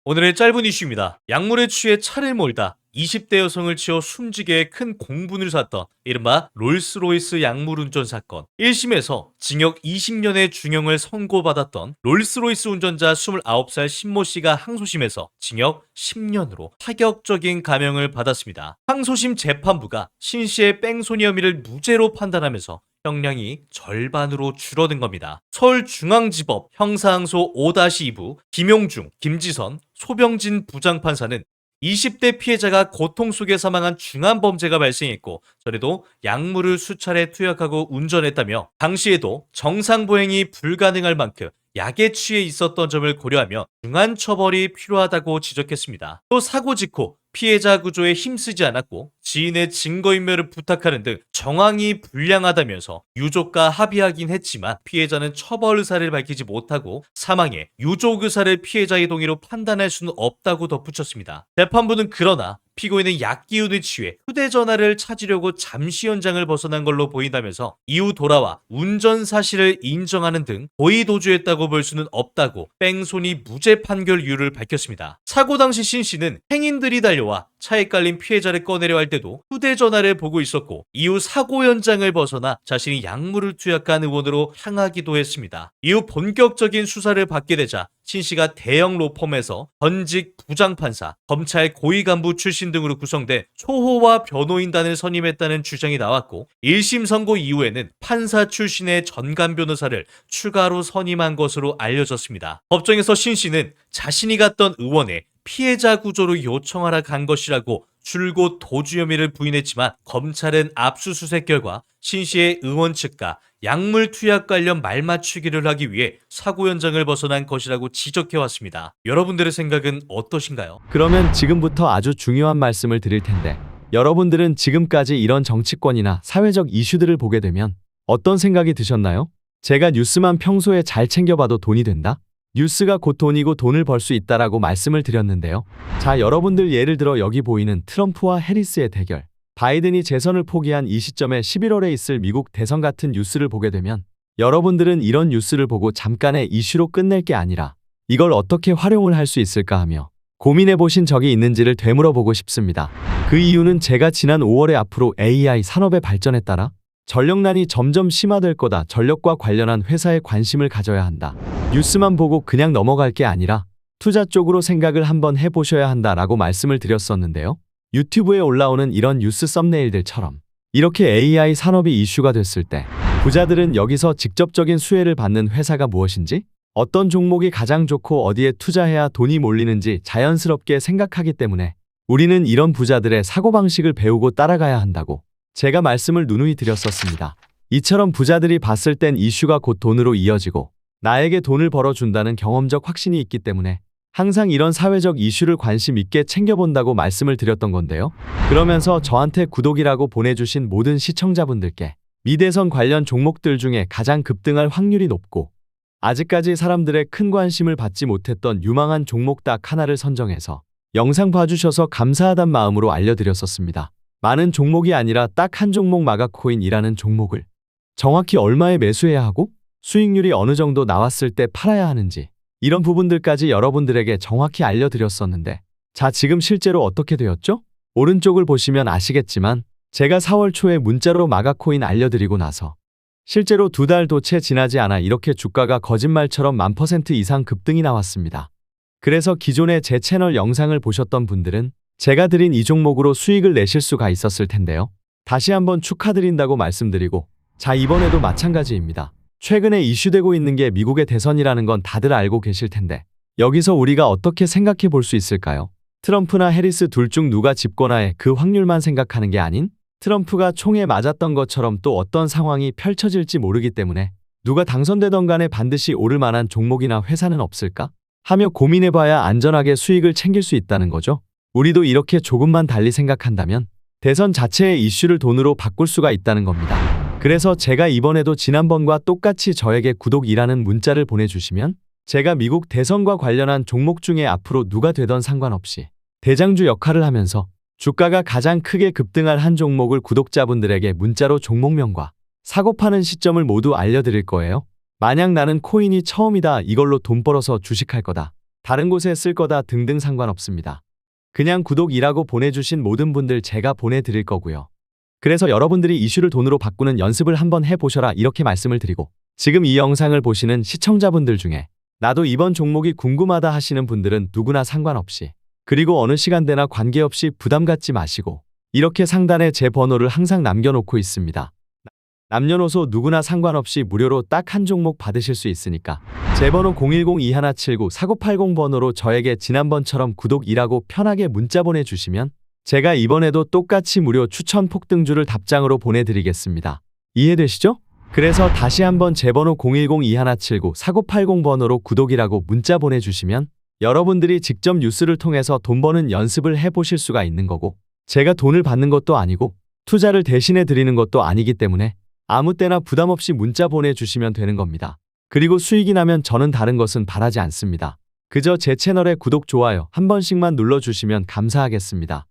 오늘의 짧은 이슈입니다. 약물에 취해 차를 몰다 20대 여성을 치어 숨지게 큰 공분을 샀던 이른바 롤스로이스 약물 운전 사건. 1심에서 징역 20년의 중형을 선고받았던 롤스로이스 운전자 29살 신모 씨가 항소심에서 징역 10년으로 파격적인 감형을 받았습니다. 항소심 재판부가 신 씨의 뺑소니 혐의를 무죄로 판단하면서 형량이 절반으로 줄어든 겁니다. 서울중앙지법 형사항소 5-2부 김용중, 김지선, 소병진 부장판사는 20대 피해자가 고통 속에 사망한 중한 범죄가 발생했고 전에도 약물을 수차례 투약하고 운전했다며 당시에도 정상 보행이 불가능할 만큼 약에 취해 있었던 점을 고려하며 중한 처벌이 필요하다고 지적했습니다. 또 사고 직후 피해자 구조에 힘쓰지 않았고 지인의 증거인멸을 부탁하는 등 정황이 불량하다면서 유족과 합의하긴 했지만 피해자는 처벌 의사를 밝히지 못하고 사망해 유족 의사를 피해자의 동의로 판단할 수는 없다고 덧붙였습니다. 재판부는 그러나 피고인은 약기운에 취해 휴대전화를 찾으려고 잠시 현장을 벗어난 걸로 보인다면서 이후 돌아와 운전 사실을 인정하는 등 고의 도주했다고 볼 수는 없다고 뺑소니 무죄 판결 이유를 밝혔습니다. 사고 당시 신 씨는 행인들이 달려와 차에 깔린 피해자를 꺼내려 할 때도 휴대전화를 보고 있었고 이후 사고 현장을 벗어나 자신이 약물을 투약한 의원으로 향하기도 했습니다. 이후 본격적인 수사를 받게 되자 신 씨가 대형 로펌에서 전직 부장판사, 검찰 고위 간부 출신 등으로 구성돼 초호화 변호인단을 선임했다는 주장이 나왔고 1심 선고 이후에는 판사 출신의 전관 변호사를 추가로 선임한 것으로 알려졌습니다. 법정에서 신 씨는 자신이 갔던 의원에 피해자 구조로 요청하러 간 것이라고 줄곧 도주 혐의를 부인했지만 검찰은 압수수색 결과 신 씨의 의원 측과 약물 투약 관련 말맞추기를 하기 위해 사고 현장을 벗어난 것이라고 지적해왔습니다. 여러분들의 생각은 어떠신가요? 그러면 지금부터 아주 중요한 말씀을 드릴 텐데 여러분들은 지금까지 이런 정치권이나 사회적 이슈들을 보게 되면 어떤 생각이 드셨나요? 제가 뉴스만 평소에 잘 챙겨봐도 돈이 된다? 뉴스가 곧 돈이고 돈을 벌 수 있다라고 말씀을 드렸는데요. 자, 여러분들 예를 들어 여기 보이는 트럼프와 해리스의 대결, 바이든이 재선을 포기한 이 시점에 11월에 있을 미국 대선 같은 뉴스를 보게 되면 여러분들은 이런 뉴스를 보고 잠깐의 이슈로 끝낼 게 아니라 이걸 어떻게 활용을 할 수 있을까 하며 고민해 보신 적이 있는지를 되물어보고 싶습니다. 그 이유는 제가 지난 5월에 앞으로 AI 산업의 발전에 따라 전력난이 점점 심화될 거다. 전력과 관련한 회사에 관심을 가져야 한다. 뉴스만 보고 그냥 넘어갈 게 아니라 투자 쪽으로 생각을 한번 해보셔야 한다라고 말씀을 드렸었는데요. 유튜브에 올라오는 이런 뉴스 썸네일들처럼 이렇게 AI 산업이 이슈가 됐을 때 부자들은 여기서 직접적인 수혜를 받는 회사가 무엇인지, 어떤 종목이 가장 좋고 어디에 투자해야 돈이 몰리는지 자연스럽게 생각하기 때문에 우리는 이런 부자들의 사고방식을 배우고 따라가야 한다고 제가 말씀을 누누이 드렸었습니다. 이처럼 부자들이 봤을 땐 이슈가 곧 돈으로 이어지고 나에게 돈을 벌어준다는 경험적 확신이 있기 때문에 항상 이런 사회적 이슈를 관심 있게 챙겨본다고 말씀을 드렸던 건데요. 그러면서 저한테 구독이라고 보내주신 모든 시청자분들께 미대선 관련 종목들 중에 가장 급등할 확률이 높고 아직까지 사람들의 큰 관심을 받지 못했던 유망한 종목 딱 하나를 선정해서 영상 봐주셔서 감사하단 마음으로 알려드렸었습니다. 많은 종목이 아니라 딱 한 종목 마가코인이라는 종목을 정확히 얼마에 매수해야 하고 수익률이 어느 정도 나왔을 때 팔아야 하는지 이런 부분들까지 여러분들에게 정확히 알려드렸었는데 자, 지금 실제로 어떻게 되었죠? 오른쪽을 보시면 아시겠지만 제가 4월 초에 문자로 마가코인 알려드리고 나서 실제로 2달도 채 지나지 않아 이렇게 주가가 거짓말처럼 1000% 이상 급등이 나왔습니다. 그래서 기존에 제 채널 영상을 보셨던 분들은 제가 드린 이 종목으로 수익을 내실 수가 있었을 텐데요. 다시 한번 축하드린다고 말씀드리고 자, 이번에도 마찬가지입니다. 최근에 이슈되고 있는 게 미국의 대선이라는 건 다들 알고 계실 텐데 여기서 우리가 어떻게 생각해 볼 수 있을까요? 트럼프나 해리스 둘 중 누가 집권하에 그 확률만 생각하는 게 아닌 트럼프가 총에 맞았던 것처럼 또 어떤 상황이 펼쳐질지 모르기 때문에 누가 당선되던 간에 반드시 오를 만한 종목이나 회사는 없을까? 하며 고민해봐야 안전하게 수익을 챙길 수 있다는 거죠. 우리도 이렇게 조금만 달리 생각한다면 대선 자체의 이슈를 돈으로 바꿀 수가 있다는 겁니다. 그래서 제가 이번에도 지난번과 똑같이 저에게 구독이라는 문자를 보내주시면 제가 미국 대선과 관련한 종목 중에 앞으로 누가 되던 상관없이 대장주 역할을 하면서 주가가 가장 크게 급등할 한 종목을 구독자분들에게 문자로 종목명과 사고 파는 시점을 모두 알려드릴 거예요. 만약 나는 코인이 처음이다, 이걸로 돈 벌어서 주식할 거다, 다른 곳에 쓸 거다 등등 상관없습니다. 그냥 구독이라고 보내주신 모든 분들 제가 보내드릴 거고요. 그래서 여러분들이 이슈를 돈으로 바꾸는 연습을 한번 해보셔라 이렇게 말씀을 드리고, 지금 이 영상을 보시는 시청자분들 중에 나도 이번 종목이 궁금하다 하시는 분들은 누구나 상관없이, 그리고 어느 시간대나 관계없이 부담 갖지 마시고 이렇게 상단에 제 번호를 항상 남겨놓고 있습니다. 남녀노소 누구나 상관없이 무료로 딱 한 종목 받으실 수 있으니까 제 번호 010-2179-4980번호로 저에게 지난번처럼 구독이라고 편하게 문자 보내주시면 제가 이번에도 똑같이 무료 추천 폭등주를 답장으로 보내드리겠습니다. 이해되시죠? 그래서 다시 한번 제 번호 010-2179-4980번호로 구독이라고 문자 보내주시면 여러분들이 직접 뉴스를 통해서 돈 버는 연습을 해보실 수가 있는 거고, 제가 돈을 받는 것도 아니고 투자를 대신해 드리는 것도 아니기 때문에 아무 때나 부담 없이 문자 보내주시면 되는 겁니다. 그리고 수익이 나면 저는 다른 것은 바라지 않습니다. 그저 제 채널에 구독, 좋아요 한 번씩만 눌러주시면 감사하겠습니다.